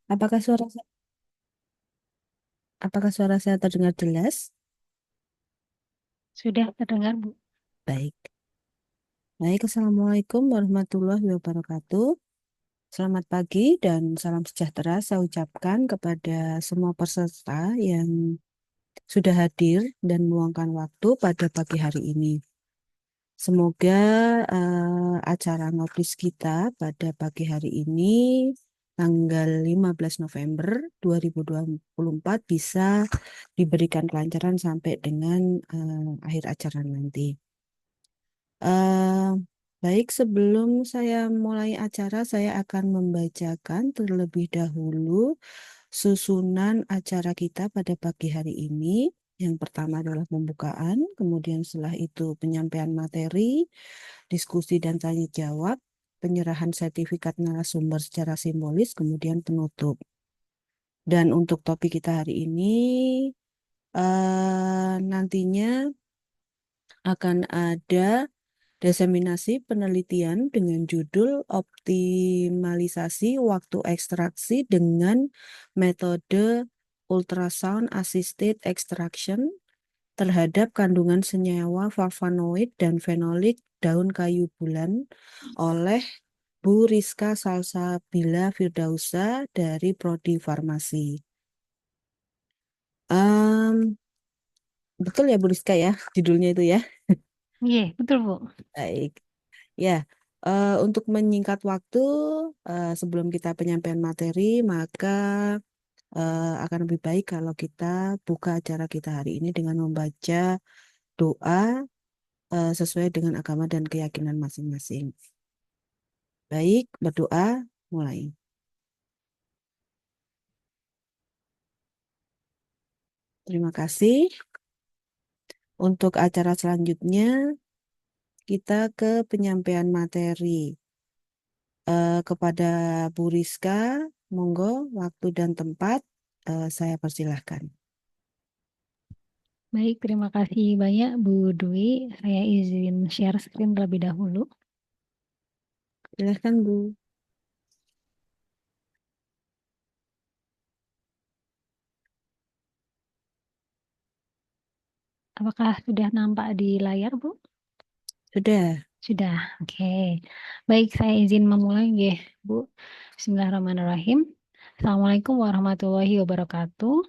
Apakah suara apakah suara saya terdengar jelas? Sudah terdengar, Bu. Baik. Baik, Assalamualaikum warahmatullahi wabarakatuh. Selamat pagi dan salam sejahtera saya ucapkan kepada semua peserta yang sudah hadir dan meluangkan waktu pada pagi hari ini. Semoga acara ngobris kita pada pagi hari ini tanggal 15 November 2024 bisa diberikan kelancaran sampai dengan akhir acara nanti. Eh, Baik, sebelum saya mulai acara, saya akan membacakan terlebih dahulu susunan acara kita pada pagi hari ini. Yang pertama adalah pembukaan, kemudian setelah itu penyampaian materi, diskusi dan tanya jawab, penyerahan sertifikat narasumber secara simbolis, kemudian penutup. Dan untuk topik kita hari ini, nantinya akan ada diseminasi penelitian dengan judul optimalisasi waktu ekstraksi dengan metode ultrasound assisted extraction terhadap kandungan senyawa flavonoid dan fenolik daun kayu bulan oleh Bu Rizka Salsabila Firdausa dari Prodi Farmasi. Em, Betul ya Bu Rizka ya, judulnya itu ya. Iya, betul, Bu. Baik. Ya, untuk menyingkat waktu, sebelum kita penyampaian materi, maka akan lebih baik kalau kita buka acara kita hari ini dengan membaca doa sesuai dengan agama dan keyakinan masing-masing. Baik, berdoa, mulai. Terima kasih. Untuk acara selanjutnya, kita ke penyampaian materi. Kepada Bu Rizka, monggo waktu dan tempat saya persilahkan. Baik, terima kasih banyak, Bu Dwi. Saya izin share screen terlebih dahulu. Silahkan Bu. Apakah sudah nampak di layar, Bu? Sudah. Sudah, oke. Baik, saya izin memulai, nggih, Bu. Bismillahirrahmanirrahim. Assalamualaikum warahmatullahi wabarakatuh.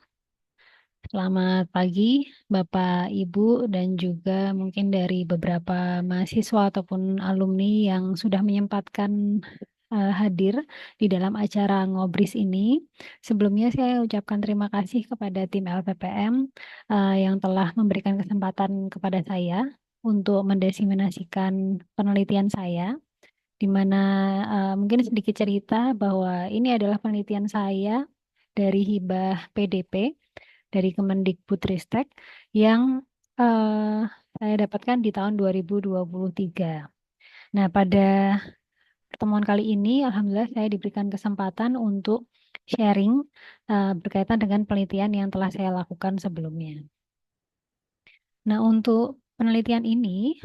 Selamat pagi, Bapak, Ibu, dan juga mungkin dari beberapa mahasiswa ataupun alumni yang sudah menyempatkan hadir di dalam acara Ngobris ini. Sebelumnya saya ucapkan terima kasih kepada tim LPPM yang telah memberikan kesempatan kepada saya untuk mendiseminasikan penelitian saya, di mana mungkin sedikit cerita bahwa ini adalah penelitian saya dari hibah PDP dari Kemendikbudristek yang eh, saya dapatkan di tahun 2023. Nah, pada pertemuan kali ini, alhamdulillah saya diberikan kesempatan untuk sharing berkaitan dengan penelitian yang telah saya lakukan sebelumnya. Nah, untuk penelitian ini,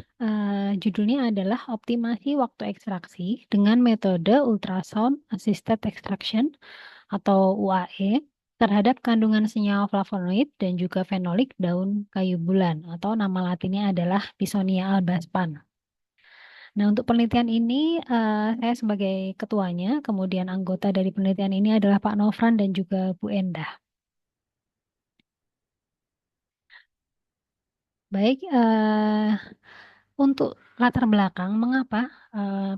judulnya adalah optimasi waktu ekstraksi dengan metode ultrasound assisted extraction atau UAE terhadap kandungan senyawa flavonoid dan juga fenolik daun kayu bulan atau nama latinnya adalah Pisonia albaspan. Nah, untuk penelitian ini saya sebagai ketuanya, kemudian anggota dari penelitian ini adalah Pak Nofran dan juga Bu Endah. Baik, untuk latar belakang mengapa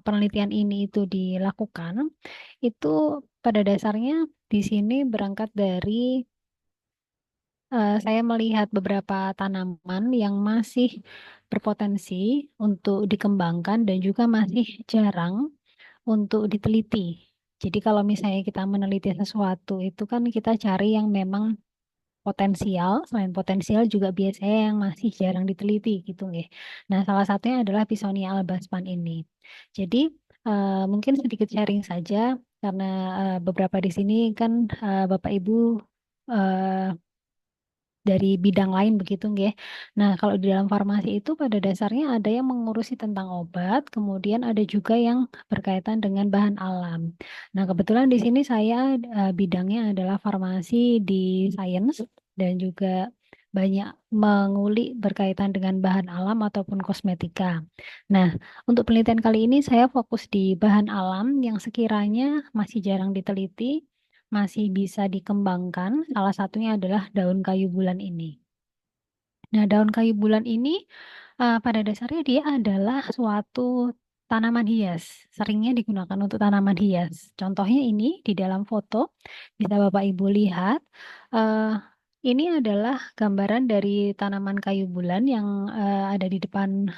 penelitian ini itu dilakukan, itu pada dasarnya di sini berangkat dari saya melihat beberapa tanaman yang masih berpotensi untuk dikembangkan dan juga masih jarang untuk diteliti. Jadi kalau misalnya kita meneliti sesuatu itu kan kita cari yang memang potensial, selain potensial juga biasanya yang masih jarang diteliti gitu nggih. Nah, salah satunya adalah Pisonia albaspan ini. Jadi mungkin sedikit sharing saja karena beberapa di sini kan Bapak Ibu eh, dari bidang lain begitu nggih. Nah, kalau di dalam farmasi itu pada dasarnya ada yang mengurusi tentang obat, kemudian ada juga yang berkaitan dengan bahan alam. Nah, kebetulan di sini saya bidangnya adalah farmasi di sains dan juga banyak mengulik berkaitan dengan bahan alam ataupun kosmetika. Nah, untuk penelitian kali ini saya fokus di bahan alam yang sekiranya masih jarang diteliti, masih bisa dikembangkan. Salah satunya adalah daun kayu bulan ini. Nah, daun kayu bulan ini pada dasarnya dia adalah suatu tanaman hias. Seringnya digunakan untuk tanaman hias. Contohnya ini di dalam foto bisa Bapak Ibu lihat. eh, ini adalah gambaran dari tanaman kayu bulan yang ada di depan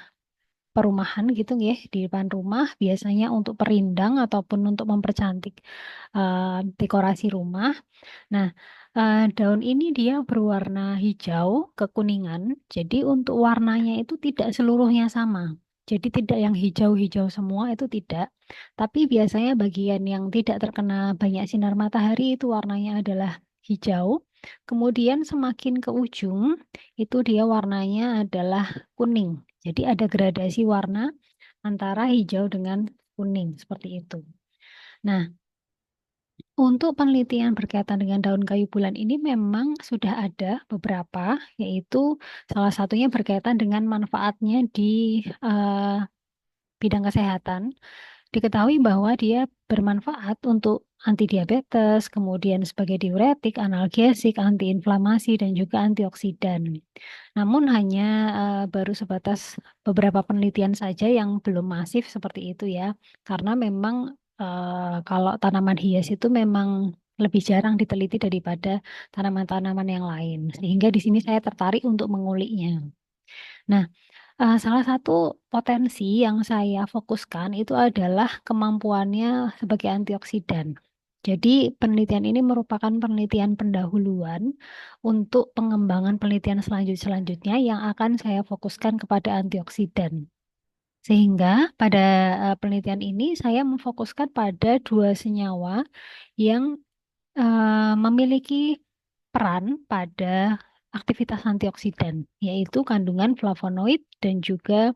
perumahan gitu ya, di depan rumah biasanya untuk perindang ataupun untuk mempercantik dekorasi rumah. Nah, daun ini dia berwarna hijau kekuningan. Jadi untuk warnanya itu tidak seluruhnya sama. Jadi tidak yang hijau-hijau semua itu tidak. Tapi biasanya bagian yang tidak terkena banyak sinar matahari itu warnanya adalah hijau. Kemudian semakin ke ujung itu dia warnanya adalah kuning. Jadi ada gradasi warna antara hijau dengan kuning seperti itu. Nah, untuk penelitian berkaitan dengan daun kayu bulan ini memang sudah ada beberapa, yaitu salah satunya berkaitan dengan manfaatnya di eh, bidang kesehatan. Diketahui bahwa dia bermanfaat untuk anti diabetes, kemudian sebagai diuretik, analgesik, antiinflamasi, dan juga antioksidan. Namun hanya baru sebatas beberapa penelitian saja yang belum masif seperti itu ya, karena memang kalau tanaman hias itu memang lebih jarang diteliti daripada tanaman-tanaman yang lain. Sehingga di sini saya tertarik untuk menguliknya. Nah, salah satu potensi yang saya fokuskan itu adalah kemampuannya sebagai antioksidan. Jadi penelitian ini merupakan penelitian pendahuluan untuk pengembangan penelitian selanjutnya yang akan saya fokuskan kepada antioksidan. Sehingga pada penelitian ini saya memfokuskan pada dua senyawa yang memiliki peran pada aktivitas antioksidan, yaitu kandungan flavonoid dan juga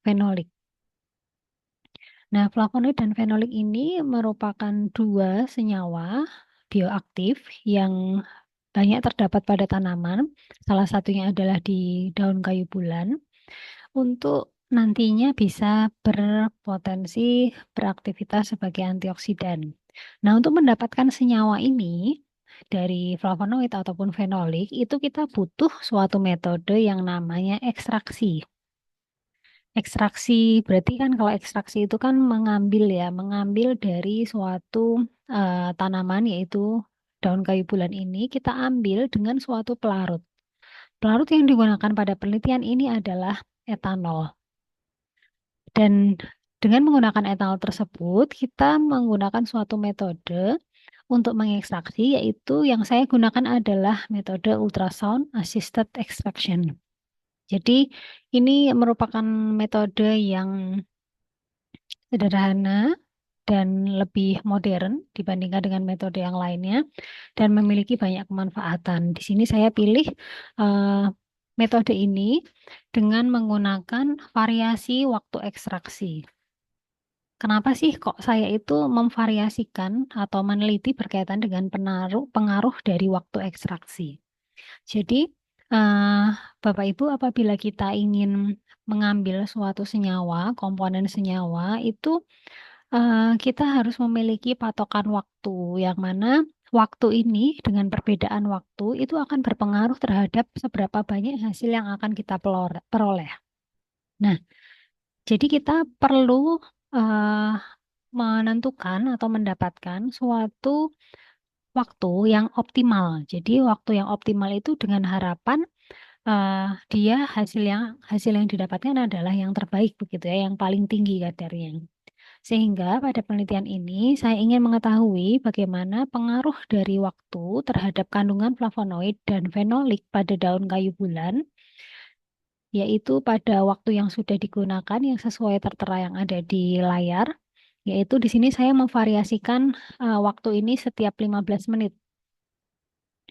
fenolik. Nah, flavonoid dan fenolik ini merupakan dua senyawa bioaktif yang banyak terdapat pada tanaman. Salah satunya adalah di daun kayu bulan untuk nantinya bisa berpotensi beraktivitas sebagai antioksidan. Nah, untuk mendapatkan senyawa ini dari flavonoid ataupun fenolik, itu kita butuh suatu metode yang namanya ekstraksi. Ekstraksi berarti kan kalau ekstraksi itu kan mengambil ya, mengambil dari suatu tanaman yaitu daun kayu bulan ini kita ambil dengan suatu pelarut. Pelarut yang digunakan pada penelitian ini adalah etanol. Dan dengan menggunakan etanol tersebut, kita menggunakan suatu metode untuk mengekstraksi, yaitu yang saya gunakan adalah metode ultrasound assisted extraction. Jadi ini merupakan metode yang sederhana dan lebih modern dibandingkan dengan metode yang lainnya dan memiliki banyak kemanfaatan. Di sini saya pilih eh, metode ini dengan menggunakan variasi waktu ekstraksi. Kenapa sih kok saya itu memvariasikan atau meneliti berkaitan dengan pengaruh dari waktu ekstraksi? Jadi, eh, Bapak Ibu, apabila kita ingin mengambil suatu senyawa, komponen senyawa, itu kita harus memiliki patokan waktu, yang mana waktu ini dengan perbedaan waktu itu akan berpengaruh terhadap seberapa banyak hasil yang akan kita peroleh. Nah, jadi kita perlu eh, menentukan atau mendapatkan suatu waktu yang optimal. Jadi waktu yang optimal itu dengan harapan dia hasil yang didapatkan adalah yang terbaik begitu ya, yang paling tinggi kadarnya. Sehingga pada penelitian ini saya ingin mengetahui bagaimana pengaruh dari waktu terhadap kandungan flavonoid dan fenolik pada daun kayu bulan, yaitu pada waktu yang sudah digunakan yang sesuai tertera yang ada di layar, yaitu di sini saya memvariasikan waktu ini setiap 15 menit.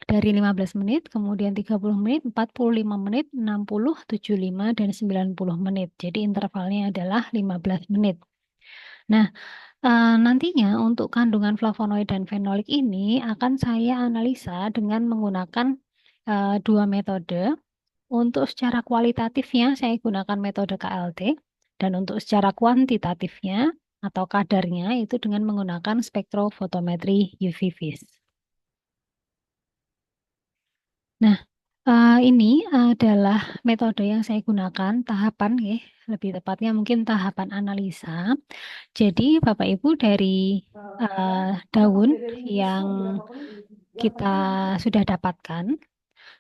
dari 15 menit, kemudian 30 menit, 45 menit, 60, 75, dan 90 menit. Jadi intervalnya adalah 15 menit. Nah, nantinya untuk kandungan flavonoid dan fenolik ini akan saya analisa dengan menggunakan dua metode. Untuk secara kualitatifnya saya gunakan metode KLT dan untuk secara kuantitatifnya atau kadarnya itu dengan menggunakan spektrofotometri UV vis. Nah, ini adalah metode yang saya gunakan tahapan ya, lebih tepatnya mungkin tahapan analisa. Jadi Bapak Ibu dari daun yang kita sudah dapatkan.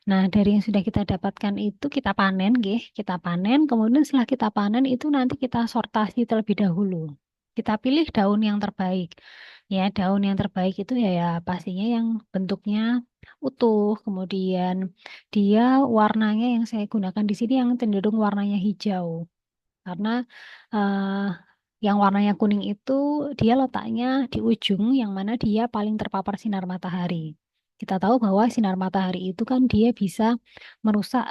Nah, dari yang sudah kita dapatkan itu kita panen, nggih. Kita panen, kemudian setelah kita panen itu nanti kita sortasi terlebih dahulu. Kita pilih daun yang terbaik. Ya, daun yang terbaik itu ya pastinya yang bentuknya utuh, kemudian dia warnanya yang saya gunakan di sini yang cenderung warnanya hijau. Karena eh, yang warnanya kuning itu dia letaknya di ujung yang mana dia paling terpapar sinar matahari. Kita tahu bahwa sinar matahari itu kan dia bisa merusak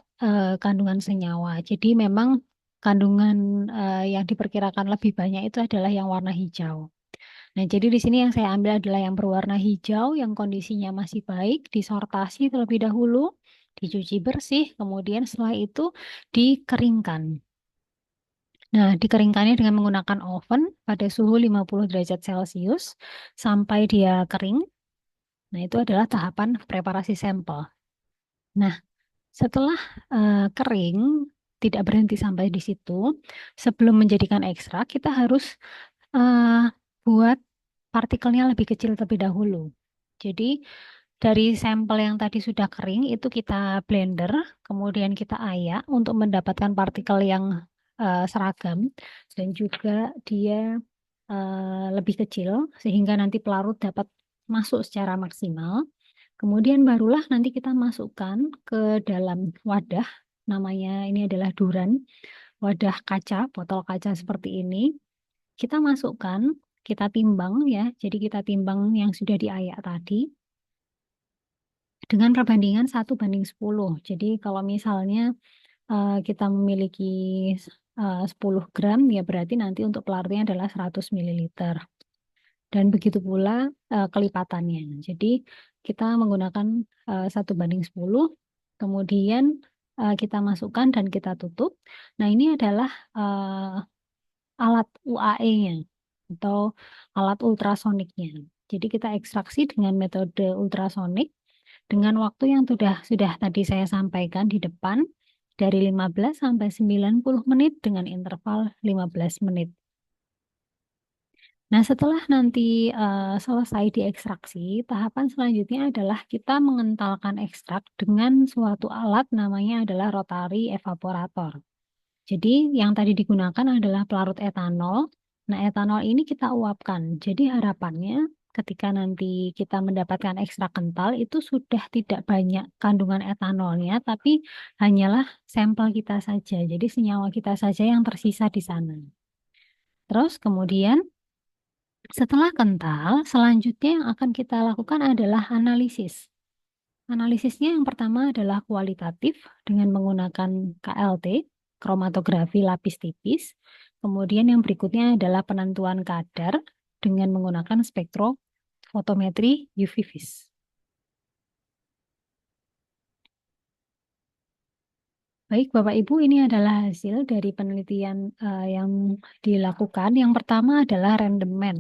kandungan senyawa. Jadi memang kandungan yang diperkirakan lebih banyak itu adalah yang warna hijau. Nah, jadi di sini yang saya ambil adalah yang berwarna hijau, yang kondisinya masih baik, disortasi terlebih dahulu, dicuci bersih, kemudian setelah itu dikeringkan. Nah, dikeringkannya dengan menggunakan oven pada suhu 50 derajat Celcius sampai dia kering. Nah, itu adalah tahapan preparasi sampel. Nah, setelah kering, tidak berhenti sampai di situ. Sebelum menjadikan ekstrak, kita harus eh, buat partikelnya lebih kecil terlebih dahulu. Jadi, dari sampel yang tadi sudah kering, itu kita blender, kemudian kita ayak untuk mendapatkan partikel yang seragam, dan juga dia lebih kecil, sehingga nanti pelarut dapat masuk secara maksimal. Kemudian barulah nanti kita masukkan ke dalam wadah, namanya ini adalah duran, wadah kaca, botol kaca seperti ini. Kita masukkan, kita timbang ya, jadi kita timbang yang sudah diayak tadi dengan perbandingan 1:10. Jadi kalau misalnya kita memiliki 10 gram, ya berarti nanti untuk pelarutnya adalah 100 mililiter. Dan begitu pula kelipatannya. Jadi kita menggunakan 1:10, kemudian kita masukkan dan kita tutup. Nah, ini adalah alat UAE-nya atau alat ultrasoniknya. Jadi kita ekstraksi dengan metode ultrasonik dengan waktu yang sudah tadi saya sampaikan di depan dari 15 sampai 90 menit dengan interval 15 menit. Nah, setelah nanti selesai diekstraksi, tahapan selanjutnya adalah kita mengentalkan ekstrak dengan suatu alat namanya adalah rotary evaporator. Jadi yang tadi digunakan adalah pelarut etanol. Nah, etanol ini kita uapkan. Jadi harapannya ketika nanti kita mendapatkan ekstrak kental itu sudah tidak banyak kandungan etanolnya, tapi hanyalah sampel kita saja. Jadi senyawa kita saja yang tersisa di sana. Terus kemudian setelah kental, selanjutnya yang akan kita lakukan adalah analisis. Analisisnya yang pertama adalah kualitatif dengan menggunakan KLT, kromatografi lapis tipis. Kemudian yang berikutnya adalah penentuan kadar dengan menggunakan spektrofotometri UV vis. Baik, Bapak Ibu, ini adalah hasil dari penelitian yang dilakukan. Yang pertama adalah random man.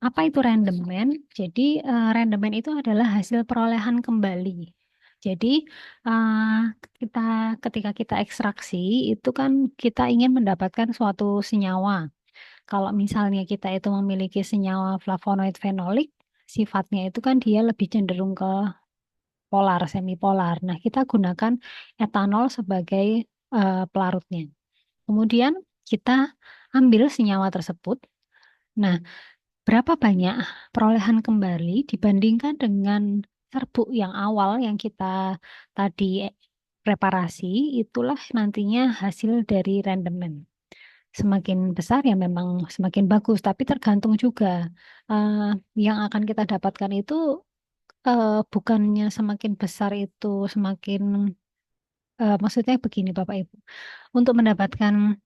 Apa itu random man? Jadi random man itu adalah hasil perolehan kembali. Jadi eh, kita ketika kita ekstraksi itu kan kita ingin mendapatkan suatu senyawa. Kalau misalnya kita itu memiliki senyawa flavonoid fenolik, sifatnya itu kan dia lebih cenderung ke polar, semipolar. Nah, kita gunakan etanol sebagai pelarutnya. Kemudian kita ambil senyawa tersebut. Nah, berapa banyak perolehan kembali dibandingkan dengan serbuk yang awal yang kita tadi preparasi, itulah nantinya hasil dari randoman. Semakin besar ya memang semakin bagus, tapi tergantung juga eh, yang akan kita dapatkan itu bukannya semakin besar itu semakin maksudnya begini Bapak Ibu. Untuk mendapatkan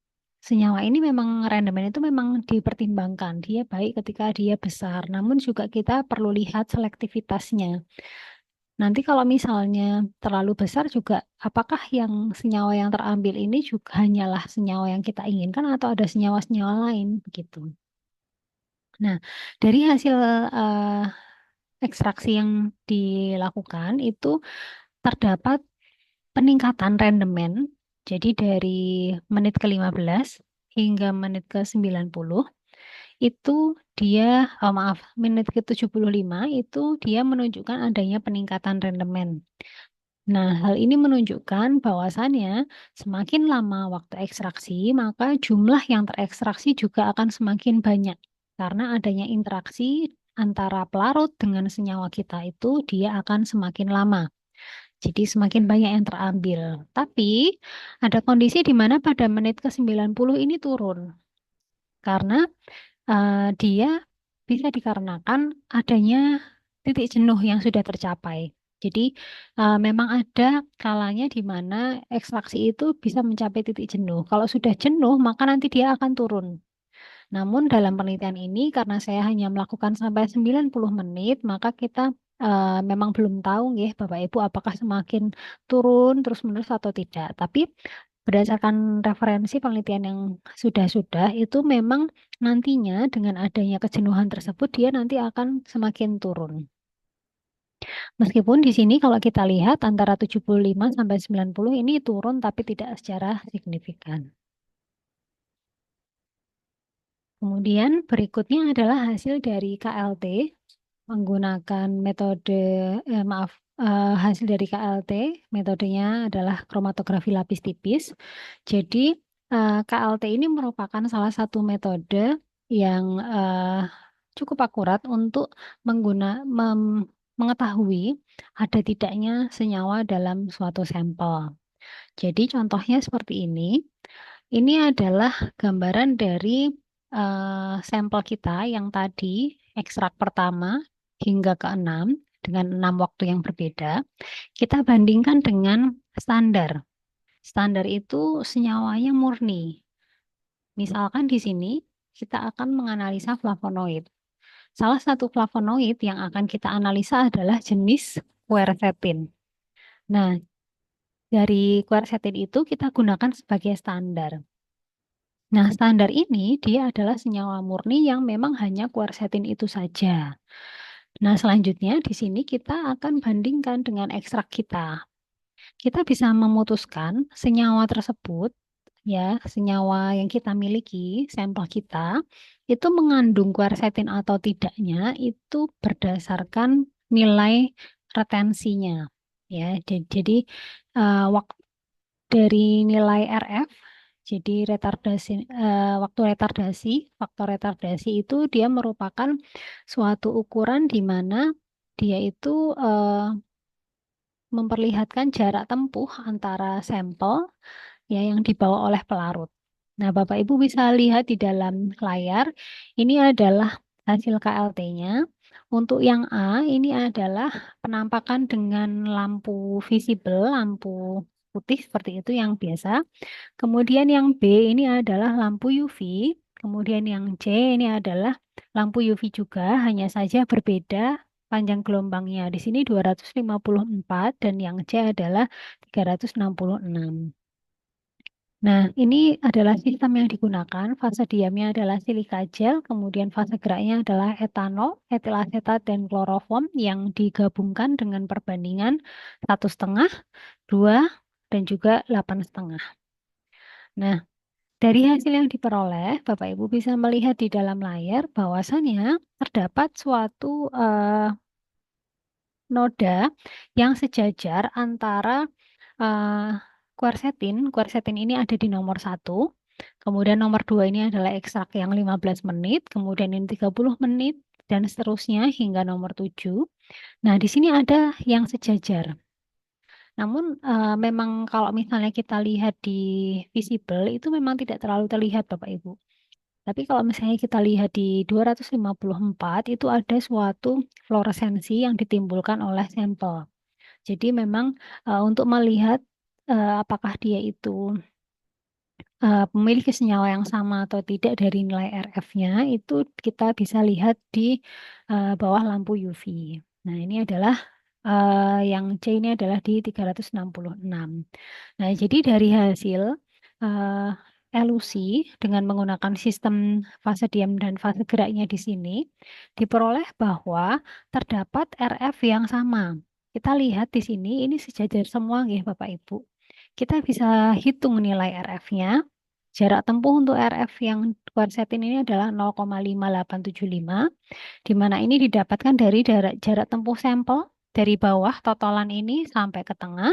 senyawa ini memang rendemen itu memang dipertimbangkan. Dia baik ketika dia besar, namun juga kita perlu lihat selektivitasnya. Nanti kalau misalnya terlalu besar juga, apakah yang senyawa yang terambil ini juga hanyalah senyawa yang kita inginkan atau ada senyawa-senyawa lain begitu. Nah, dari hasil eh, ekstraksi yang dilakukan itu terdapat peningkatan rendemen. Jadi dari menit ke-15 hingga menit ke-90 itu dia, maaf, menit ke-75 itu dia menunjukkan adanya peningkatan rendemen. Nah, hal ini menunjukkan bahwasannya semakin lama waktu ekstraksi, maka jumlah yang terekstraksi juga akan semakin banyak. Karena adanya interaksi antara pelarut dengan senyawa kita itu dia akan semakin lama. Jadi semakin banyak yang terambil. Tapi ada kondisi di mana pada menit ke-90 ini turun. Karena dia bisa dikarenakan adanya titik jenuh yang sudah tercapai. Jadi memang ada kalanya di mana ekstraksi itu bisa mencapai titik jenuh. Kalau sudah jenuh, maka nanti dia akan turun. Namun dalam penelitian ini karena saya hanya melakukan sampai 90 menit, maka kita memang belum tahu ya Bapak Ibu apakah semakin turun terus-menerus atau tidak. Tapi berdasarkan referensi penelitian yang sudah-sudah itu memang nantinya dengan adanya kejenuhan tersebut dia nanti akan semakin turun. Meskipun di sini kalau kita lihat antara 75 sampai 90 ini turun tapi tidak secara signifikan. Kemudian berikutnya adalah hasil dari KLT menggunakan metode, maaf, hasil dari KLT, metodenya adalah kromatografi lapis tipis. Jadi KLT ini merupakan salah satu metode yang cukup akurat untuk mengetahui ada tidaknya senyawa dalam suatu sampel. Jadi contohnya seperti ini. Ini adalah gambaran dari sampel kita yang tadi ekstrak pertama hingga ke-6 dengan 6 waktu yang berbeda. Kita bandingkan dengan standar. Standar itu senyawanya murni. Misalkan di sini kita akan menganalisa flavonoid. Salah satu flavonoid yang akan kita analisa adalah jenis quercetin. Nah, dari quercetin itu kita gunakan sebagai standar. Nah, standar ini dia adalah senyawa murni yang memang hanya quercetin itu saja. Nah, selanjutnya di sini kita akan bandingkan dengan ekstrak kita. Kita bisa memutuskan senyawa tersebut, ya, senyawa yang kita miliki, sampel kita, itu mengandung quercetin atau tidaknya itu berdasarkan nilai retensinya. Ya, jadi dari nilai RF, jadi waktu retardasi, faktor retardasi itu dia merupakan suatu ukuran di mana dia itu memperlihatkan jarak tempuh antara sampel ya yang dibawa oleh pelarut. Nah, Bapak Ibu bisa lihat di dalam layar, ini adalah hasil KLT-nya. Untuk yang A, ini adalah penampakan dengan lampu visible, lampu putih seperti itu yang biasa. Kemudian yang B ini adalah lampu UV. Kemudian yang C ini adalah lampu UV juga, hanya saja berbeda panjang gelombangnya. Di sini 254 dan yang C adalah 366. Nah, ini adalah sistem yang digunakan. Fase diamnya adalah silika gel, kemudian fase geraknya adalah etanol, etil asetat, dan kloroform yang digabungkan dengan perbandingan 1,5, 2, dan juga 8,5. Nah, dari hasil yang diperoleh, Bapak Ibu bisa melihat di dalam layar bahwasannya terdapat suatu noda yang sejajar antara eh, quercetin. Quercetin ini ada di nomor 1. Kemudian nomor 2 ini adalah ekstrak yang 15 menit, kemudian ini 30 menit, dan seterusnya hingga nomor 7. Nah, di sini ada yang sejajar. Namun memang kalau misalnya kita lihat di visible itu memang tidak terlalu terlihat Bapak Ibu. Tapi kalau misalnya kita lihat di 254 itu ada suatu fluoresensi yang ditimbulkan oleh sampel. Jadi memang untuk melihat apakah dia itu memiliki senyawa yang sama atau tidak dari nilai RF-nya itu kita bisa lihat di bawah lampu UV. Nah, ini adalah yang C ini adalah di 366. Nah, jadi dari hasil eh, elusi dengan menggunakan sistem fase diam dan fase geraknya di sini diperoleh bahwa terdapat RF yang sama. Kita lihat di sini ini sejajar semua ya Bapak Ibu. Kita bisa hitung nilai RF-nya. Jarak tempuh untuk RF yang quercetin ini adalah 0,5875, di mana ini didapatkan dari jarak tempuh sampel dari bawah totalan ini sampai ke tengah,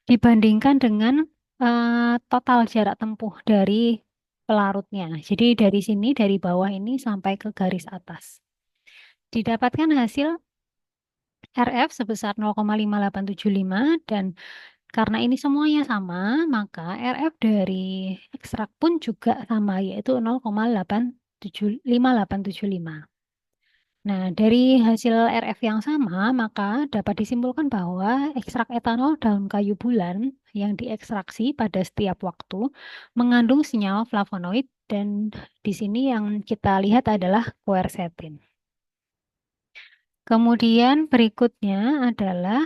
dibandingkan dengan total jarak tempuh dari pelarutnya. Jadi dari sini, dari bawah ini sampai ke garis atas. Didapatkan hasil RF sebesar 0,5875 dan karena ini semuanya sama, maka RF dari ekstrak pun juga sama, yaitu 0,5875. Nah, dari hasil RF yang sama, maka dapat disimpulkan bahwa ekstrak etanol daun kayu bulan yang diekstraksi pada setiap waktu mengandung senyawa flavonoid dan di sini yang kita lihat adalah quercetin. Kemudian berikutnya adalah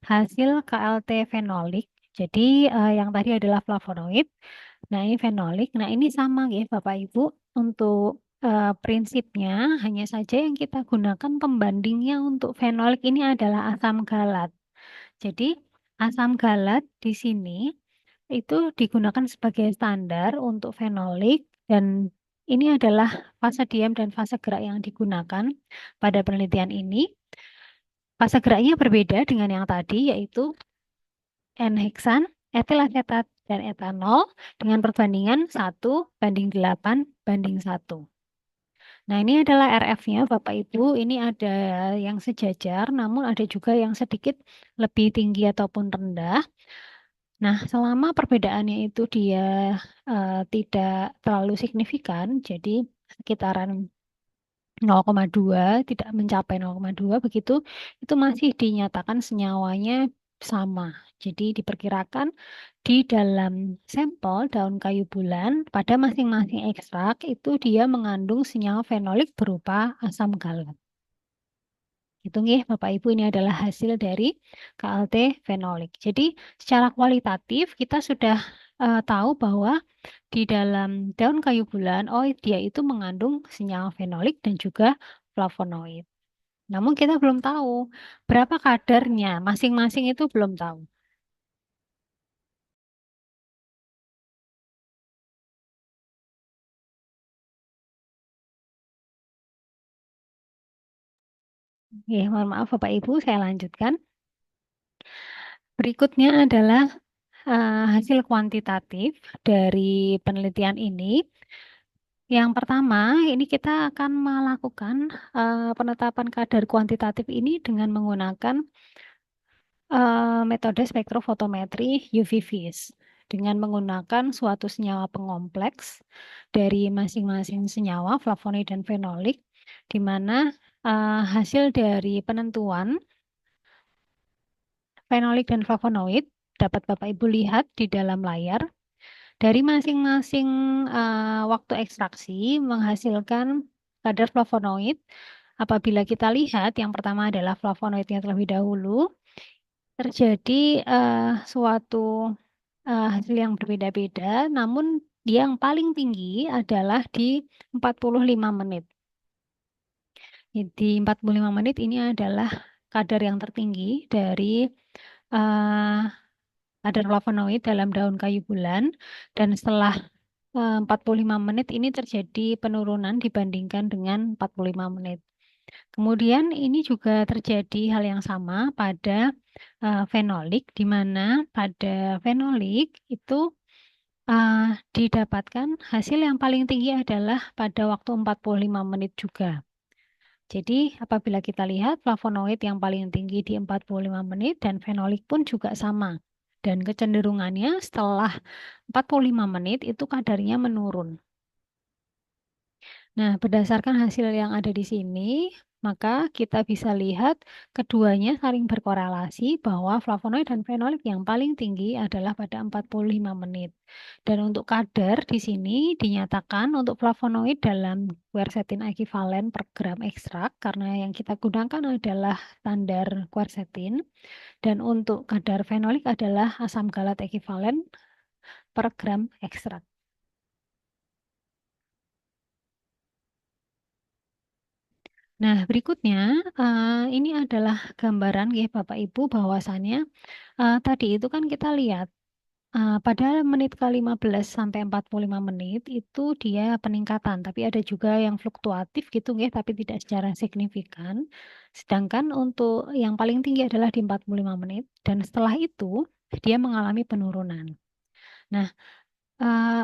hasil KLT fenolik. Jadi yang tadi adalah flavonoid. Nah, ini fenolik. Nah, ini sama ya Bapak Ibu. Untuk prinsipnya hanya saja yang kita gunakan pembandingnya untuk fenolik ini adalah asam galat. Jadi, asam galat di sini itu digunakan sebagai standar untuk fenolik dan ini adalah fase diam dan fase gerak yang digunakan pada penelitian ini. Fase geraknya berbeda dengan yang tadi, yaitu N-heksan, etil asetat, dan etanol dengan perbandingan 1:8:1. Nah, ini adalah RF-nya, Bapak Ibu. Ini ada yang sejajar, namun ada juga yang sedikit lebih tinggi ataupun rendah. Nah, selama perbedaannya itu dia tidak terlalu signifikan, jadi sekitaran 0,2 tidak mencapai 0,2 begitu itu masih dinyatakan senyawanya sama. Jadi diperkirakan di dalam sampel daun kayu bulan pada masing-masing ekstrak itu dia mengandung senyawa fenolik berupa asam galat. Itu nih Bapak Ibu ini adalah hasil dari KLT fenolik. Jadi secara kualitatif kita sudah tahu bahwa di dalam daun kayu bulan, oh dia itu mengandung senyawa fenolik dan juga flavonoid. Namun kita belum tahu berapa kadarnya, masing-masing itu belum tahu. Ya, mohon maaf Bapak Ibu, saya lanjutkan. Berikutnya adalah hasil kuantitatif dari penelitian ini. Yang pertama, ini kita akan melakukan penetapan kadar kuantitatif ini dengan menggunakan metode spektrofotometri UV-Vis dengan menggunakan suatu senyawa pengompleks dari masing-masing senyawa flavonoid dan fenolik, di mana hasil dari penentuan fenolik dan flavonoid dapat Bapak Ibu lihat di dalam layar. Dari masing-masing waktu ekstraksi menghasilkan kadar flavonoid. Apabila kita lihat, yang pertama adalah flavonoidnya terlebih dahulu, terjadi suatu hasil yang berbeda-beda, namun yang paling tinggi adalah di 45 menit. Di 45 menit ini adalah kadar yang tertinggi dari uh, kadar flavonoid dalam daun kayu bulan, dan setelah 45 menit ini terjadi penurunan dibandingkan dengan 45 menit. Kemudian ini juga terjadi hal yang sama pada fenolik, di mana pada fenolik itu didapatkan hasil yang paling tinggi adalah pada waktu 45 menit juga. Jadi apabila kita lihat flavonoid yang paling tinggi di 45 menit dan fenolik pun juga sama. Dan kecenderungannya setelah 45 menit itu kadarnya menurun. Nah, berdasarkan hasil yang ada di sini, maka kita bisa lihat keduanya saling berkorelasi bahwa flavonoid dan fenolik yang paling tinggi adalah pada 45 menit. Dan untuk kadar di sini dinyatakan untuk flavonoid dalam quercetin ekivalen per gram ekstrak karena yang kita gunakan adalah standar quercetin dan untuk kadar fenolik adalah asam galat ekivalen per gram ekstrak. Nah, berikutnya ini adalah gambaran ya Bapak Ibu bahwasannya tadi itu kan kita lihat pada menit ke-15 sampai 45 menit itu dia peningkatan, tapi ada juga yang fluktuatif gitu ya, tapi tidak secara signifikan. Sedangkan untuk yang paling tinggi adalah di 45 menit dan setelah itu dia mengalami penurunan. Nah,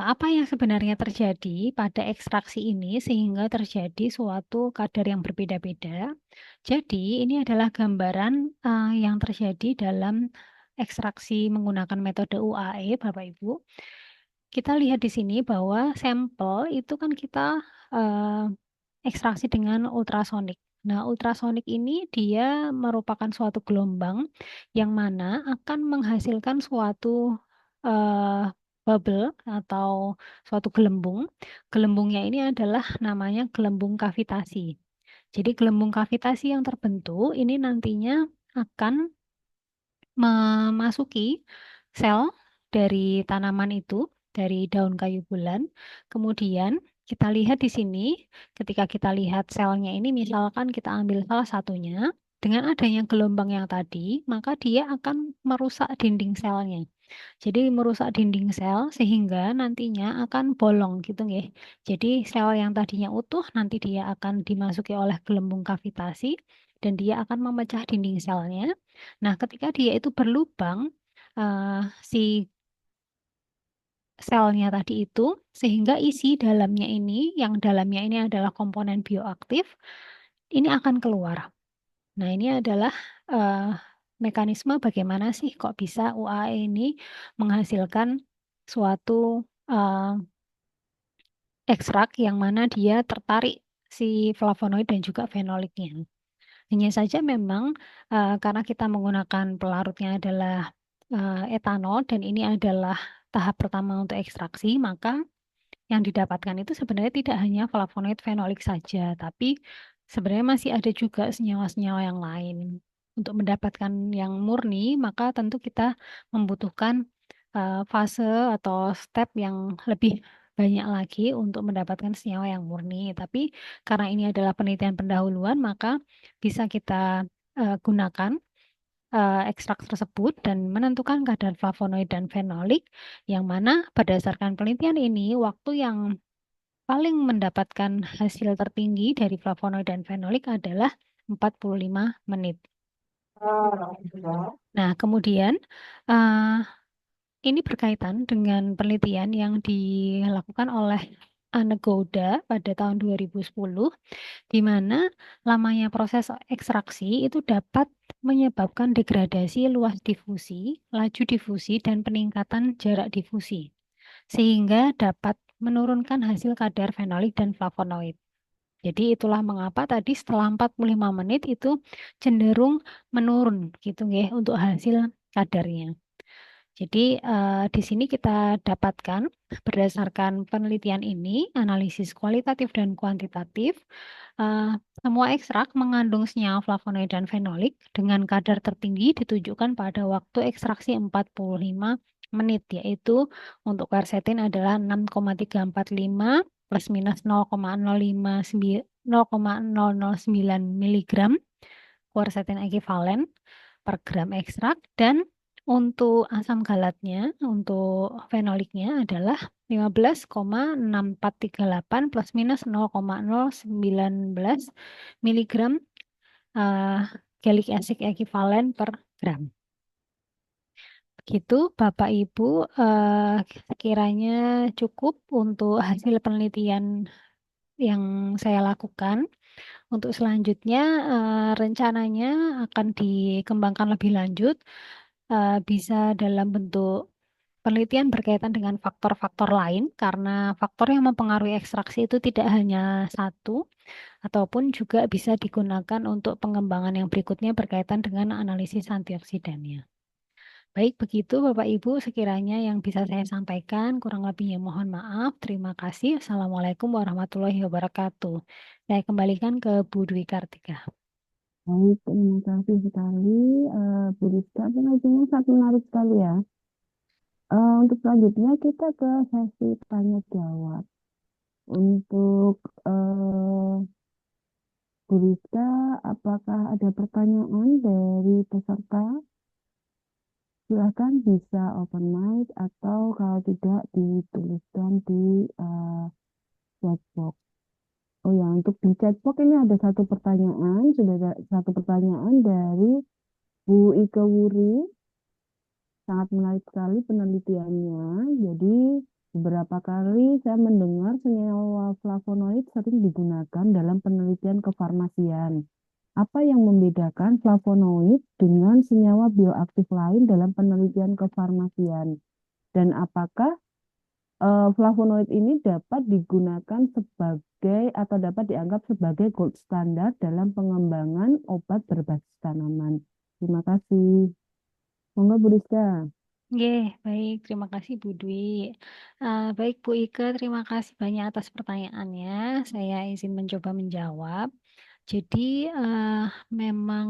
apa yang sebenarnya terjadi pada ekstraksi ini sehingga terjadi suatu kadar yang berbeda-beda? Jadi ini adalah gambaran, yang terjadi dalam ekstraksi menggunakan metode UAE, Bapak Ibu. Kita lihat di sini bahwa sampel itu kan kita, eee, ekstraksi dengan ultrasonik. Nah, ultrasonik ini dia merupakan suatu gelombang yang mana akan menghasilkan suatu, eee, bubble atau suatu gelembung. Gelembungnya ini adalah namanya gelembung kavitasi. Jadi gelembung kavitasi yang terbentuk ini nantinya akan memasuki sel dari tanaman itu, dari daun kayu bulan. Kemudian kita lihat di sini, ketika kita lihat selnya ini misalkan kita ambil salah satunya, dengan adanya gelombang yang tadi, maka dia akan merusak dinding selnya. Jadi merusak dinding sel sehingga nantinya akan bolong gitu nggih. Jadi sel yang tadinya utuh nanti dia akan dimasuki oleh gelembung kavitasi dan dia akan memecah dinding selnya. Nah, ketika dia itu berlubang, si selnya tadi itu, sehingga isi dalamnya ini, yang dalamnya ini adalah komponen bioaktif, ini akan keluar. Nah, ini adalah, eee, mekanisme bagaimana sih kok bisa UAE ini menghasilkan suatu, ekstrak yang mana dia tertarik si flavonoid dan juga fenoliknya. Hanya saja memang, karena kita menggunakan pelarutnya adalah, etanol dan ini adalah tahap pertama untuk ekstraksi, maka yang didapatkan itu sebenarnya tidak hanya flavonoid, fenolik saja, tapi sebenarnya masih ada juga senyawa-senyawa yang lain. Untuk mendapatkan yang murni, maka tentu kita membutuhkan, fase atau step yang lebih banyak lagi untuk mendapatkan senyawa yang murni. Tapi karena ini adalah penelitian pendahuluan, maka bisa kita, gunakan, ekstrak tersebut dan menentukan kadar flavonoid dan fenolik, yang mana berdasarkan penelitian ini, waktu yang paling mendapatkan hasil tertinggi dari flavonoid dan fenolik adalah 45 menit. Nah, kemudian, eee, ini berkaitan dengan penelitian yang dilakukan oleh Anne Gouda pada tahun 2010, di mana lamanya proses ekstraksi itu dapat menyebabkan degradasi luas difusi, laju difusi, dan peningkatan jarak difusi, sehingga dapat menurunkan hasil kadar fenolik dan flavonoid. Jadi itulah mengapa tadi setelah 45 menit itu cenderung menurun gitu nggih untuk hasil kadarnya. Jadi, di sini kita dapatkan berdasarkan penelitian ini, analisis kualitatif dan kuantitatif, semua ekstrak mengandung senyawa flavonoid dan fenolik dengan kadar tertinggi ditujukan pada waktu ekstraksi 45 menit, yaitu untuk quercetin adalah 6,345 plus minus 0,009 miligram quercetin ekivalen per gram ekstrak dan untuk asam galatnya, untuk fenoliknya adalah 15,6438 plus minus 0,019 miligram gallic acid ekivalen per gram. Begitu Bapak Ibu, kiranya cukup untuk hasil penelitian yang saya lakukan. Untuk selanjutnya, rencananya akan dikembangkan lebih lanjut, bisa dalam bentuk penelitian berkaitan dengan faktor-faktor lain karena faktor yang mempengaruhi ekstraksi itu tidak hanya satu, ataupun juga bisa digunakan untuk pengembangan yang berikutnya berkaitan dengan analisis antioksidannya. Baik, begitu Bapak Ibu sekiranya yang bisa saya sampaikan, kurang lebihnya mohon maaf. Terima kasih. Assalamualaikum warahmatullahi wabarakatuh. Saya kembalikan ke Bu Dwi Kartika. Baik, terima kasih sekali, Bu Rizka. Pengajiannya sangat menarik sekali ya. Untuk selanjutnya kita ke sesi tanya jawab. Untuk Bu Rizka, apakah ada pertanyaan dari peserta? Silahkan bisa open mic atau kalau tidak dituliskan di chat box. Oh ya, untuk di chat box ini ada satu pertanyaan, sudah ada satu pertanyaan dari Bu Ike Wuri. Sangat menarik sekali penelitiannya. Jadi beberapa kali saya mendengar senyawa flavonoid sering digunakan dalam penelitian kefarmasian. Apa yang membedakan flavonoid dengan senyawa bioaktif lain dalam penelitian kefarmasian? Dan apakah flavonoid ini dapat digunakan sebagai atau dapat dianggap sebagai gold standar dalam pengembangan obat berbasis tanaman? Terima kasih. Monggo Bu Rizka. Baik, terima kasih Bu Dwi. Baik Bu Ike, terima kasih banyak atas pertanyaannya. Saya izin mencoba menjawab. Jadi memang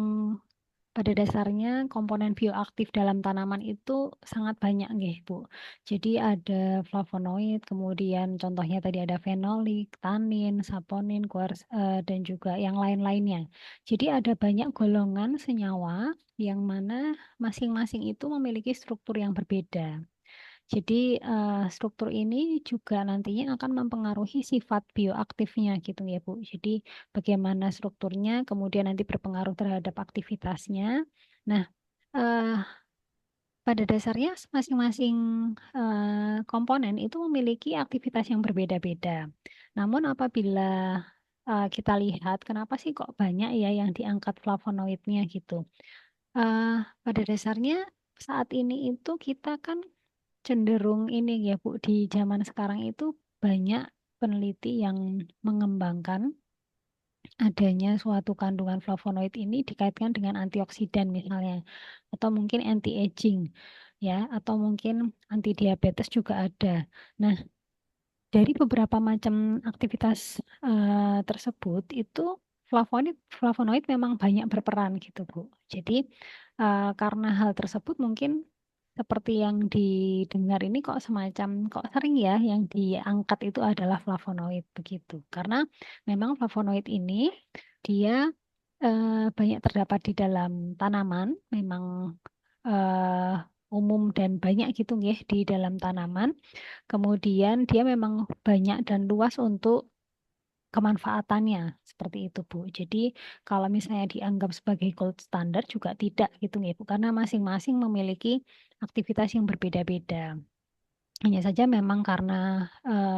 pada dasarnya komponen bioaktif dalam tanaman itu sangat banyak nggih, Bu. Jadi ada flavonoid, kemudian contohnya tadi ada fenolik, tanin, saponin, dan juga yang lain-lainnya. Jadi ada banyak golongan senyawa yang mana masing-masing itu memiliki struktur yang berbeda. Jadi struktur ini juga nantinya akan mempengaruhi sifat bioaktifnya gitu ya Bu. Jadi bagaimana strukturnya kemudian nanti berpengaruh terhadap aktivitasnya. Nah, eh, pada dasarnya masing-masing komponen itu memiliki aktivitas yang berbeda-beda. Namun apabila kita lihat kenapa sih kok banyak ya yang diangkat flavonoidnya gitu. Pada dasarnya saat ini itu kita kan cenderung ini ya Bu, di zaman sekarang itu banyak peneliti yang mengembangkan adanya suatu kandungan flavonoid ini dikaitkan dengan antioksidan misalnya, atau mungkin anti-aging, ya, atau mungkin anti diabetes juga ada. Nah, dari beberapa macam aktivitas tersebut itu flavonoid memang banyak berperan gitu Bu. Jadi karena hal tersebut mungkin seperti yang didengar ini kok semacam kok sering ya yang diangkat itu adalah flavonoid begitu. Karena memang flavonoid ini dia banyak terdapat di dalam tanaman, memang umum dan banyak gitu ya di dalam tanaman. Kemudian dia memang banyak dan luas untuk kemanfaatannya seperti itu Bu. Jadi kalau misalnya dianggap sebagai gold standard juga tidak gitu ya Bu, karena masing-masing memiliki aktivitas yang berbeda-beda. Hanya saja memang karena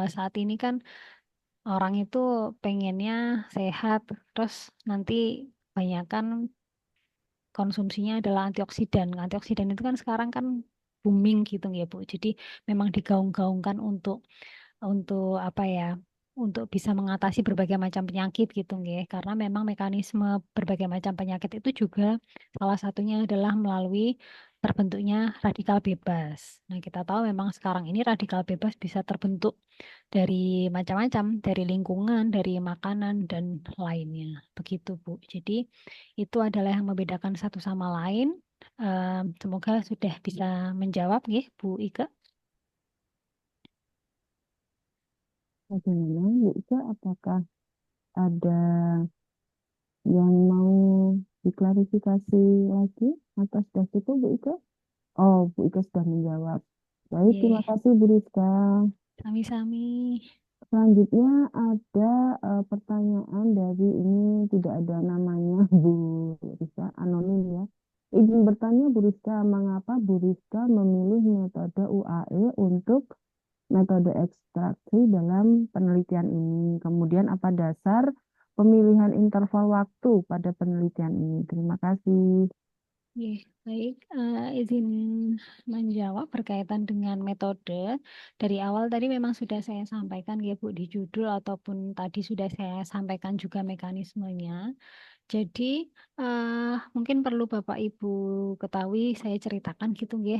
saat ini kan orang itu pengennya sehat, terus nanti banyakkan konsumsinya adalah antioksidan. Antioksidan itu kan sekarang kan booming gitu ya Bu. Jadi memang digaung-gaungkan untuk apa ya, untuk bisa mengatasi berbagai macam penyakit gitu nggih. Karena memang mekanisme berbagai macam penyakit itu juga salah satunya adalah melalui terbentuknya radikal bebas. Nah, kita tahu memang sekarang ini radikal bebas bisa terbentuk dari macam-macam, dari lingkungan, dari makanan dan lainnya. Begitu, Bu. Jadi itu adalah yang membedakan satu sama lain. Semoga sudah bisa menjawab, nggih, Bu Ika. Bagaimana Bu Ika, apakah ada yang mau diklarifikasi lagi atas das itu Bu Ika? Oh, Bu Ika sudah menjawab. Baik, terima Ye, kasih Bu Rizka. sami-sami. Selanjutnya ada pertanyaan dari ini tidak ada namanya Bu Rizka, anonim ya. Izin bertanya Bu Rizka, mengapa Bu Rizka memilih metode UAE untuk metode ekstraksi dalam penelitian ini? Kemudian apa dasar pemilihan interval waktu pada penelitian ini? Terima kasih. Iya, baik. Izin menjawab berkaitan dengan metode. Dari awal tadi memang sudah saya sampaikan ya Bu di judul ataupun tadi sudah saya sampaikan juga mekanismenya. Jadi mungkin perlu Bapak Ibu ketahui saya ceritakan gitu ya.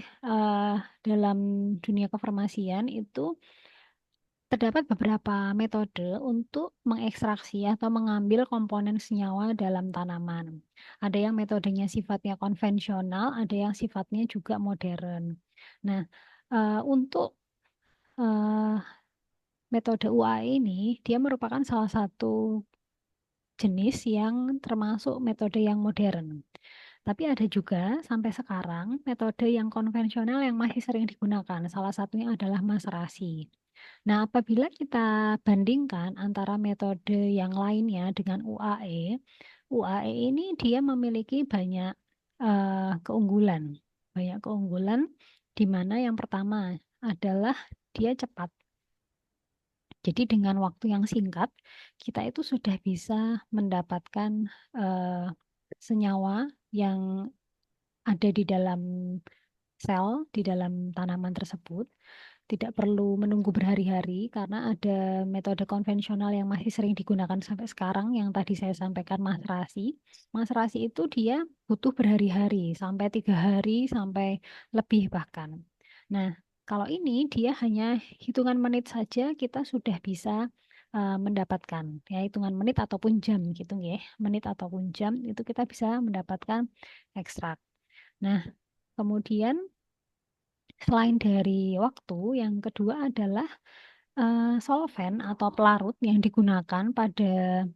Dalam dunia kefarmasian itu terdapat beberapa metode untuk mengekstraksi atau mengambil komponen senyawa dalam tanaman. Ada yang metodenya sifatnya konvensional, ada yang sifatnya juga modern. Nah, untuk eh, metode UAE ini, dia merupakan salah satu jenis yang termasuk metode yang modern. Tapi ada juga sampai sekarang metode yang konvensional yang masih sering digunakan. Salah satunya adalah maserasi. Nah, apabila kita bandingkan antara metode yang lainnya dengan UAE, UAE ini dia memiliki banyak keunggulan. Banyak keunggulan di mana yang pertama adalah dia cepat. Jadi dengan waktu yang singkat, kita itu sudah bisa mendapatkan eh, senyawa yang ada di dalam sel, di dalam tanaman tersebut. Tidak perlu menunggu berhari-hari karena ada metode konvensional yang masih sering digunakan sampai sekarang yang tadi saya sampaikan Mas Rasi. Mas Rasi itu dia butuh berhari-hari sampai 3 hari sampai lebih bahkan. Nah, kalau ini dia hanya hitungan menit saja kita sudah bisa mendapatkan ya hitungan menit ataupun jam gitu ya. Menit ataupun jam itu kita bisa mendapatkan ekstrak. Nah, kemudian selain dari waktu, yang kedua adalah solvent atau pelarut yang digunakan pada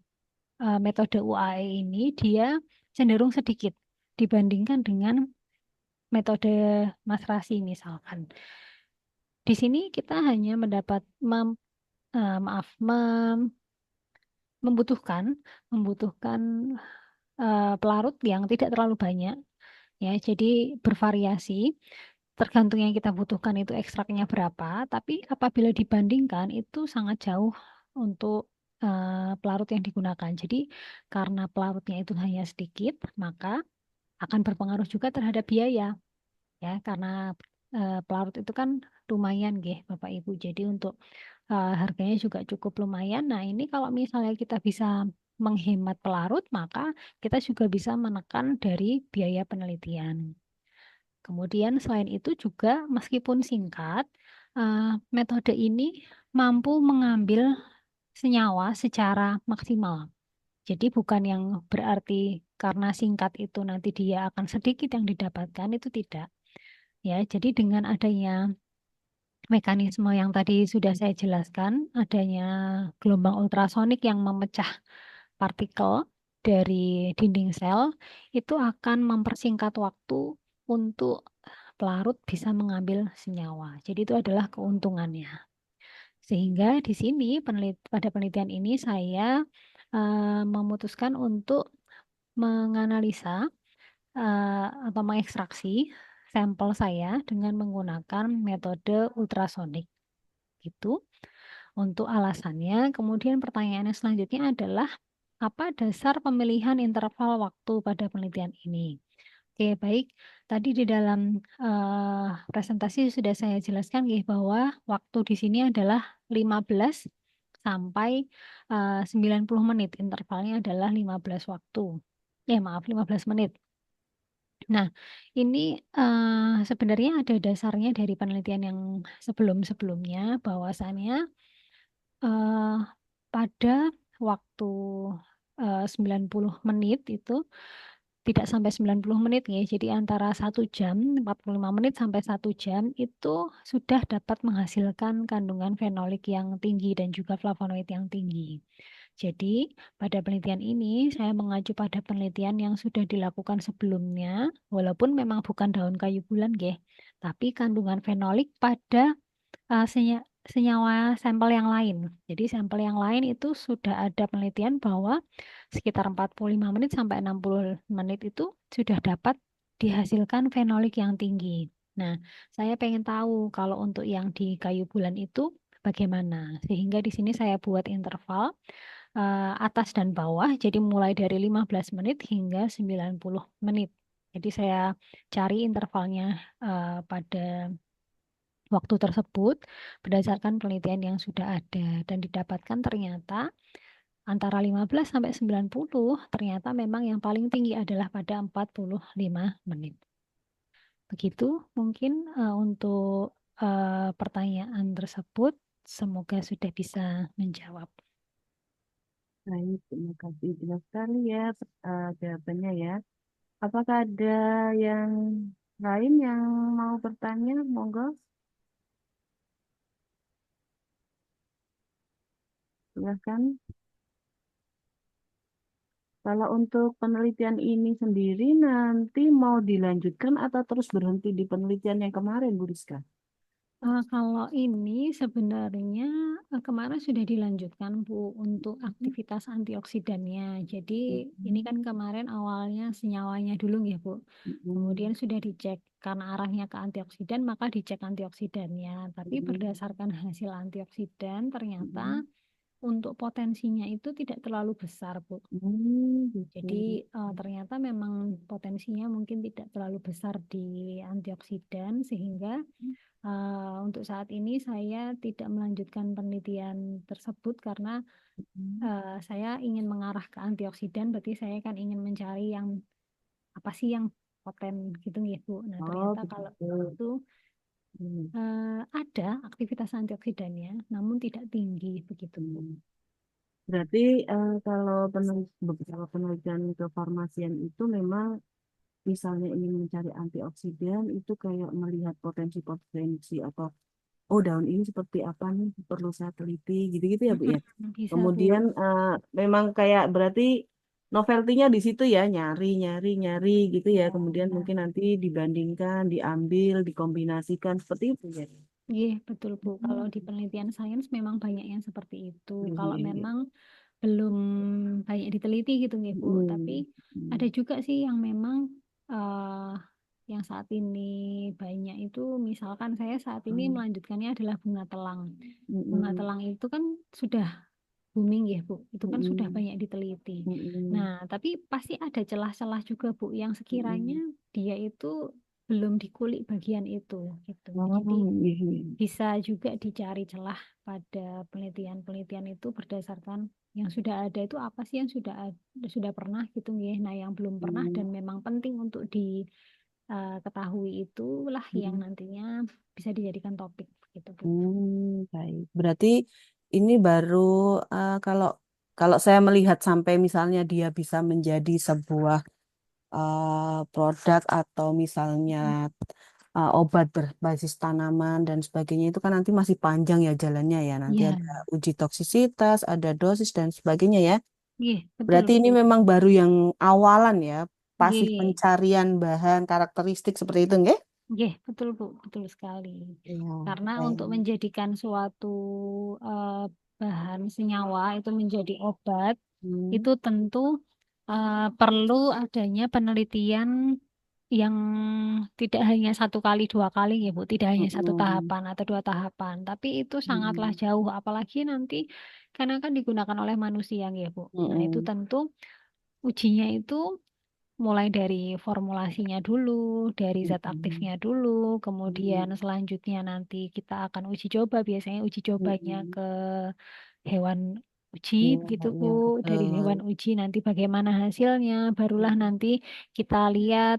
metode UAE ini dia cenderung sedikit dibandingkan dengan metode maserasi misalkan. Di sini kita hanya mendapat maaf membutuhkan membutuhkan pelarut yang tidak terlalu banyak ya. Jadi bervariasi tergantung yang kita butuhkan itu ekstraknya berapa, tapi apabila dibandingkan itu sangat jauh untuk pelarut yang digunakan. Jadi karena pelarutnya itu hanya sedikit, maka akan berpengaruh juga terhadap biaya ya, karena pelarut itu kan lumayan nggih Bapak Ibu. Jadi untuk harganya juga cukup lumayan. Nah, ini kalau misalnya kita bisa menghemat pelarut, maka kita juga bisa menekan dari biaya penelitian. Kemudian selain itu juga meskipun singkat, metode ini mampu mengambil senyawa secara maksimal. Jadi bukan yang berarti karena singkat itu nanti dia akan sedikit yang didapatkan, itu tidak. Ya, jadi dengan adanya mekanisme yang tadi sudah saya jelaskan, adanya gelombang ultrasonik yang memecah partikel dari dinding sel, itu akan mempersingkat waktu untuk pelarut bisa mengambil senyawa. Jadi itu adalah keuntungannya. Sehingga di sini pada penelitian ini saya memutuskan untuk menganalisa atau mengekstraksi sampel saya dengan menggunakan metode ultrasonik. Gitu. Untuk alasannya, kemudian pertanyaannya selanjutnya adalah apa dasar pemilihan interval waktu pada penelitian ini? Oke, baik. Tadi di dalam presentasi sudah saya jelaskan ya, bahwa waktu di sini adalah 15 sampai 90 menit. Intervalnya adalah 15 waktu. Maaf, 15 menit. Nah, ini sebenarnya ada dasarnya dari penelitian yang sebelum-sebelumnya bahwasannya eh, pada waktu 90 menit itu tidak sampai 90 menit ya. Jadi antara 1 jam, 45 menit sampai 1 jam itu sudah dapat menghasilkan kandungan fenolik yang tinggi dan juga flavonoid yang tinggi. Jadi pada penelitian ini saya mengacu pada penelitian yang sudah dilakukan sebelumnya, walaupun memang bukan daun kayu bulan, nggih, tapi kandungan fenolik pada senyawa sampel yang lain. Jadi sampel yang lain itu sudah ada penelitian bahwa sekitar 45 menit sampai 60 menit itu sudah dapat dihasilkan fenolik yang tinggi. Nah, saya pengen tahu kalau untuk yang di kayu bulan itu bagaimana. Sehingga di sini saya buat interval atas dan bawah, jadi mulai dari 15 menit hingga 90 menit. Jadi saya cari intervalnya pada waktu tersebut berdasarkan penelitian yang sudah ada dan didapatkan ternyata antara 15 sampai 90 ternyata memang yang paling tinggi adalah pada 45 menit. Begitu mungkin untuk pertanyaan tersebut semoga sudah bisa menjawab. Baik, terima kasih. Jelas sekali ya jawabannya ya. Apakah ada yang lain yang mau bertanya? Monggo, silahkan. Kalau untuk penelitian ini sendiri nanti mau dilanjutkan atau terus berhenti di penelitian yang kemarin, Bu Rizka? Kalau ini sebenarnya kemarin sudah dilanjutkan Bu untuk Mhm, aktivitas antioksidannya. Jadi ini mhm, kan kemarin awalnya senyawanya dulu ya Bu. Kemudian mhm, sudah dicek karena arahnya ke antioksidan maka dicek antioksidannya. Tapi mhm, berdasarkan hasil antioksidan ternyata mhm. untuk potensinya itu tidak terlalu besar Bu. Gitu. Jadi ternyata memang potensinya mungkin tidak terlalu besar di antioksidan sehingga untuk saat ini saya tidak melanjutkan penelitian tersebut karena Mhm. saya ingin mengarah ke antioksidan, berarti saya kan ingin mencari yang apa sih yang poten gitu ya Bu. Nah Oh, ternyata kalau begitu. itu Hmm. ada aktivitas antioksidannya, namun tidak tinggi begitu Bu. Hmm. Berarti kalau beberapa penelitian kefarmasian itu memang misalnya ingin mencari antioksidan itu kayak melihat potensi-potensi atau oh daun ini seperti apa nih perlu saya teliti gitu-gitu ya Bu ya. Bisa Kemudian Bu. memang kayak berarti novelty-nya di situ ya nyari nyari nyari gitu ya. Ya, Kemudian mungkin nanti dibandingkan, diambil, dikombinasikan seperti itu ya. iya betul Bu. Kalau Hmm. di penelitian sains memang banyak yang seperti itu. Iya, Kalau iya, iya. memang belum banyak diteliti gitu ya Bu. Tapi Hmm. ada Hmm. juga sih yang memang eh, yang saat ini banyak itu misalkan saya saat ini Hmm. melanjutkannya adalah bunga telang. Bunga Hmm. telang itu kan sudah booming ya Bu. Itu kan sudah Hmm. banyak diteliti. Hmm. Nah, tapi pasti ada celah-celah juga Bu yang sekiranya Hmm. dia itu belum dikulik bagian itu gitu. Jadi Oh, iya, iya. bisa juga dicari celah pada penelitian-penelitian itu berdasarkan yang sudah ada itu apa sih yang sudah pernah gitu ya. Nah, yang belum pernah Hmm. dan memang penting untuk diketahui itulah yang Hmm. nantinya bisa dijadikan topik gitu, Bu. Baik. Berarti ini baru kalau kalau saya melihat sampai misalnya dia bisa menjadi sebuah produk atau misalnya obat berbasis tanaman dan sebagainya itu kan nanti masih panjang ya jalannya ya. Nanti Iya, ada uji toksisitas, ada dosis dan sebagainya ya. iya, betul, Berarti ini Bu. memang baru yang awalan ya, pasif Iya, pencarian bahan karakteristik seperti itu, nggak? iya, betul, Bu. Betul sekali. Iya, Karena untuk baik. menjadikan suatu eh, bahan senyawa itu menjadi obat, Hmm, itu tentu perlu adanya penelitian yang tidak hanya satu kali dua kali ya Bu, tidak hanya satu mm-mm, tahapan atau dua tahapan, tapi itu sangatlah mm-mm, jauh, apalagi nanti karena kan digunakan oleh manusia ya Bu. Nah itu mm-mm, tentu ujinya itu mulai dari formulasinya dulu, dari zat mm-mm, aktifnya dulu, kemudian mm-mm, selanjutnya nanti kita akan uji coba, biasanya uji cobanya mm-mm. ke hewan uji Iya, begitu Bu. iya, Dari betul. hewan uji nanti bagaimana hasilnya, barulah Mm. nanti kita lihat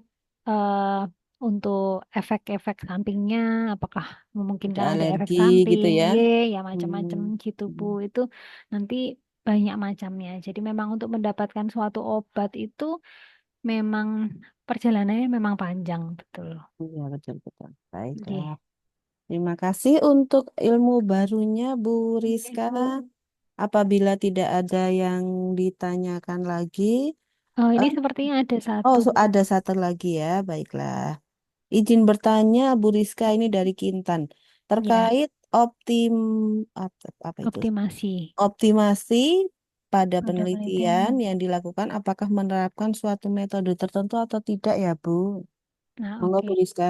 untuk efek-efek sampingnya, apakah Ada memungkinkan ada efek alergi gitu samping, ya. ya Hmm, macam-macam gitu Bu. hmm. Itu nanti banyak macamnya. Jadi memang untuk mendapatkan suatu obat itu memang perjalanannya memang panjang, betul. Iya, betul, betul. Baiklah. Oke. Terima kasih untuk ilmu barunya, Bu Oke, Rizka. Bu. Apabila tidak ada yang ditanyakan lagi, Oh, ini eh, sepertinya ada satu, Bu. ada satu lagi ya. Baiklah. Izin bertanya, Bu Rizka ini dari Kintan. Ya, Terkait apa itu? optimasi Optimasi pada pada penelitian penelitian. yang dilakukan, apakah menerapkan suatu metode tertentu atau tidak ya, Bu? Nah, Monggo, Bu oke. Rizka.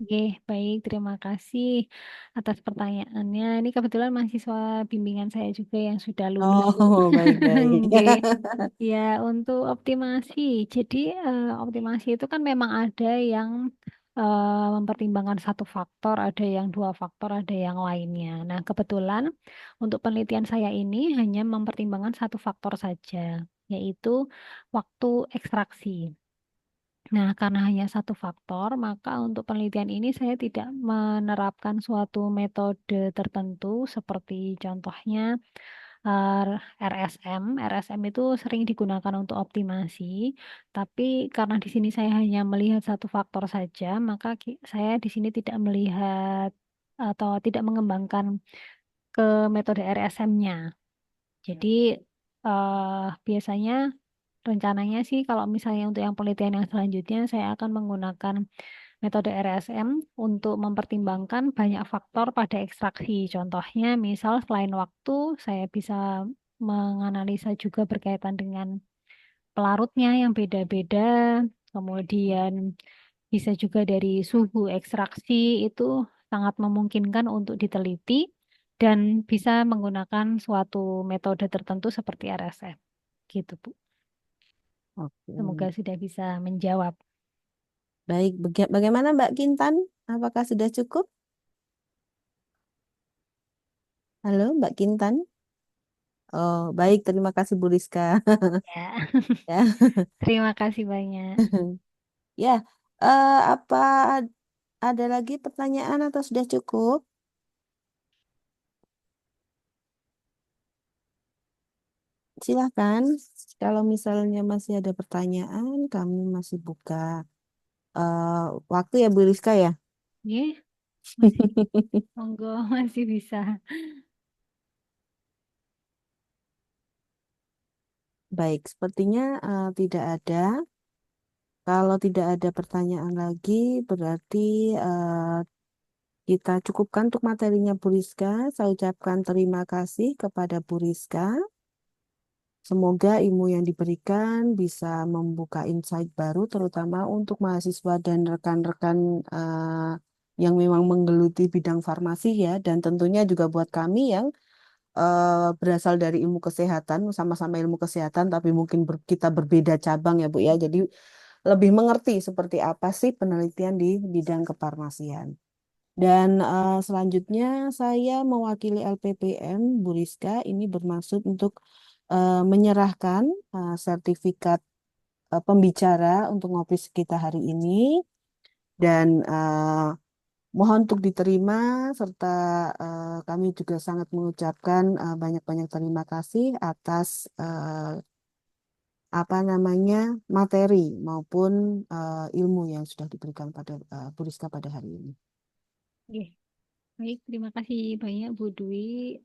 Oke, baik. Terima kasih atas pertanyaannya. Ini kebetulan mahasiswa bimbingan saya juga yang sudah lulus, Bu. Oh, baik-baik. Oke. Ya, untuk optimasi. Jadi, optimasi itu kan memang ada yang mempertimbangkan satu faktor, ada yang dua faktor, ada yang lainnya. Nah, kebetulan untuk penelitian saya ini hanya mempertimbangkan satu faktor saja, yaitu waktu ekstraksi. Nah, karena hanya satu faktor, maka untuk penelitian ini saya tidak menerapkan suatu metode tertentu, seperti contohnya eh, RSM. RSM itu sering digunakan untuk optimasi, tapi karena di sini saya hanya melihat satu faktor saja, maka saya di sini tidak melihat atau tidak mengembangkan ke metode RSM-nya. Jadi biasanya rencananya sih kalau misalnya untuk yang penelitian yang selanjutnya saya akan menggunakan metode RSM untuk mempertimbangkan banyak faktor pada ekstraksi. Contohnya, misal selain waktu, saya bisa menganalisa juga berkaitan dengan pelarutnya yang beda-beda, kemudian bisa juga dari suhu ekstraksi itu sangat memungkinkan untuk diteliti dan bisa menggunakan suatu metode tertentu seperti RSM. Gitu, Bu. Oke. Semoga sudah bisa menjawab. Baik, bagaimana Mbak Kintan? Apakah sudah cukup? Halo, Mbak Kintan. Oh, baik, terima kasih Bu Rizka. Ya, Ya. terima kasih banyak. Ya, apa ada lagi pertanyaan atau sudah cukup? Silahkan. Kalau misalnya masih ada pertanyaan, kami masih buka eh, waktu ya Bu Rizka ya. Ya, masih monggo masih bisa. Baik, sepertinya tidak ada. Kalau tidak ada pertanyaan lagi, berarti eh, kita cukupkan untuk materinya Bu Rizka. Saya ucapkan terima kasih kepada Bu Rizka. Semoga ilmu yang diberikan bisa membuka insight baru, terutama untuk mahasiswa dan rekan-rekan yang memang menggeluti bidang farmasi ya, dan tentunya juga buat kami yang berasal dari ilmu kesehatan, sama-sama ilmu kesehatan, tapi mungkin kita berbeda cabang ya Bu ya. Jadi lebih mengerti seperti apa sih penelitian di bidang kefarmasian. Dan selanjutnya saya mewakili LPPM Bu Rizka ini bermaksud untuk menyerahkan sertifikat pembicara untuk ngopi kita hari ini dan mohon untuk diterima serta kami juga sangat mengucapkan banyak-banyak terima kasih atas apa namanya materi maupun ilmu yang sudah diberikan pada Bu Rizka pada hari ini. Oke, baik, terima kasih banyak Bu Dwi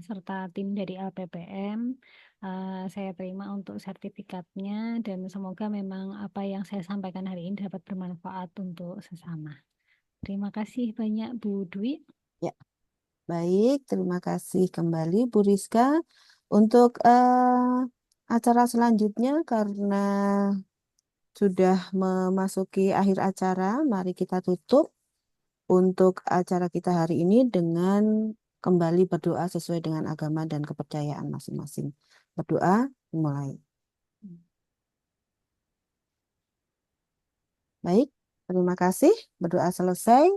serta tim dari LPPM. Saya terima untuk sertifikatnya dan semoga memang apa yang saya sampaikan hari ini dapat bermanfaat untuk sesama. Terima kasih banyak Bu Dwi. Ya, baik, terima kasih kembali Bu Rizka untuk acara selanjutnya karena sudah memasuki akhir acara, mari kita tutup untuk acara kita hari ini dengan kembali berdoa sesuai dengan agama dan kepercayaan masing-masing. Berdoa, mulai. Baik, terima kasih. Berdoa selesai.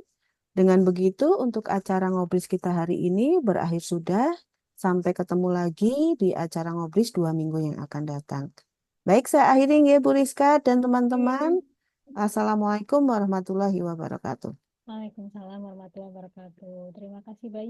Dengan begitu, untuk acara ngobris kita hari ini berakhir sudah. Sampai ketemu lagi di acara ngobris 2 minggu yang akan datang. Baik, saya akhiri ya Bu Rizka dan teman-teman. Oke. Assalamualaikum warahmatullahi wabarakatuh. Waalaikumsalam warahmatullahi wabarakatuh. Terima kasih banyak.